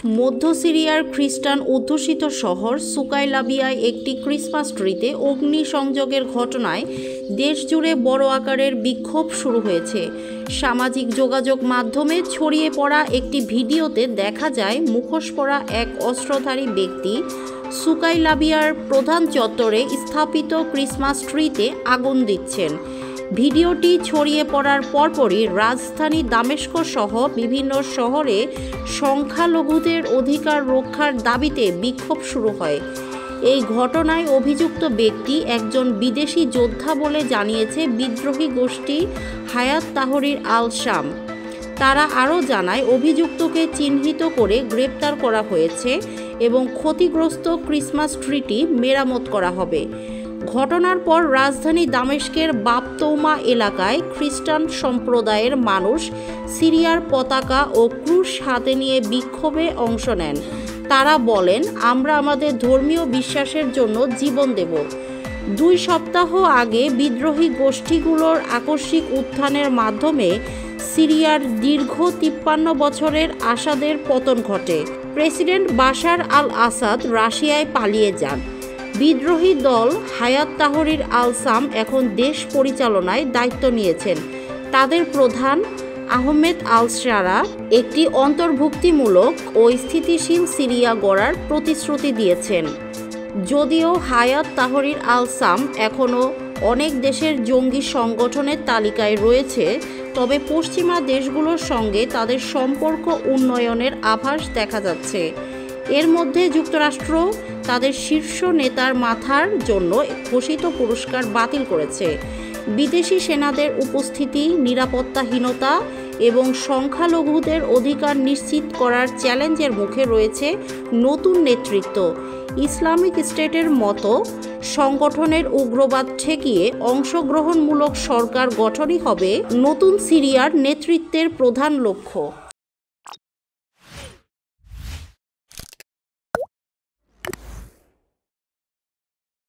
মধ্য সিরিয়ার খ্রিস্টান অধ্যুষিত শহর সুকাইলাবিয়ায় একটি ক্রিসমাস ট্রিতে অগ্নিসংযোগের ঘটনায় দেশজুড়ে বড় আকারের বিক্ষোভ শুরু হয়েছে। সামাজিক যোগাযোগ মাধ্যমে ছড়িয়ে পড়া একটি ভিডিওতে দেখা যায় মুখোশ পরা এক অস্ত্রধারী ব্যক্তি সুকাইলাবিয়ার প্রধান চত্বরে স্থাপিত ক্রিসমাস ট্রিতে আগুন দিচ্ছেন। ভিডিওটি ছড়িয়ে পড়ার পরপরই রাজধানী দামেস্ক সহ বিভিন্ন শহরে সংখ্যালঘুদের অধিকার রক্ষার দাবিতে বিক্ষোভ শুরু হয়। এই ঘটনায় অভিযুক্ত ব্যক্তি একজন বিদেশি যোদ্ধা বলে জানিয়েছে বিদ্রোহী গোষ্ঠী হায়াত তাহরির আল শাম। তারা আরও জানায় অভিযুক্তকে চিহ্নিত করে গ্রেপ্তার করা হয়েছে এবং ক্ষতিগ্রস্ত ক্রিসমাস ট্রিটি মেরামত করা হবে। ঘটনার পর রাজধানী দামেস্কের বাব তৌমা এলাকায় খ্রিস্টান সম্প্রদায়ের মানুষ সিরিয়ার পতাকা ও ক্রুশ হাতে নিয়ে বিক্ষোভে অংশ নেন। তারা বলেন, আমরা আমাদের ধর্মীয় বিশ্বাসের জন্য জীবন দেব। 2 সপ্তাহ আগে বিদ্রোহী গোষ্ঠীগুলোর আকস্মিক উত্থানের মাধ্যমে সিরিয়ার দীর্ঘ 53 বছরের আসাদের পতন ঘটে। প্রেসিডেন্ট বাশার আল আসাদ রাশিয়ায় পালিয়ে যান। বিদ্রোহী দল হায়াত তাহরির আল শাম এখন দেশ পরিচালনায় দায়িত্ব নিয়েছেন। তাদের প্রধান আহমেদ আল শারা একটি অন্তর্ভুক্তিমূলক ও স্থিতিশীল সিরিয়া গড়ার প্রতিশ্রুতি দিয়েছেন। যদিও হায়াত তাহরির আল শাম এখনও অনেক দেশের জঙ্গি সংগঠনের তালিকায় রয়েছে, তবে পশ্চিমা দেশগুলোর সঙ্গে তাদের সম্পর্ক উন্নয়নের আভাস দেখা যাচ্ছে। এর মধ্যে যুক্তরাষ্ট্র তাদের শীর্ষ নেতার মাথার জন্য ঘোষিত পুরস্কার বাতিল করেছে। বিদেশি সেনাদের উপস্থিতি, নিরাপত্তাহীনতা এবং সংখ্যালঘুদের অধিকার নিশ্চিত করার চ্যালেঞ্জের মুখে রয়েছে নতুন নেতৃত্ব। ইসলামিক স্টেটের মতো সংগঠনের উগ্রবাদ ঠেকিয়ে অংশগ্রহণমূলক সরকার গঠনই হবে নতুন সিরিয়ার নেতৃত্বের প্রধান লক্ষ্য।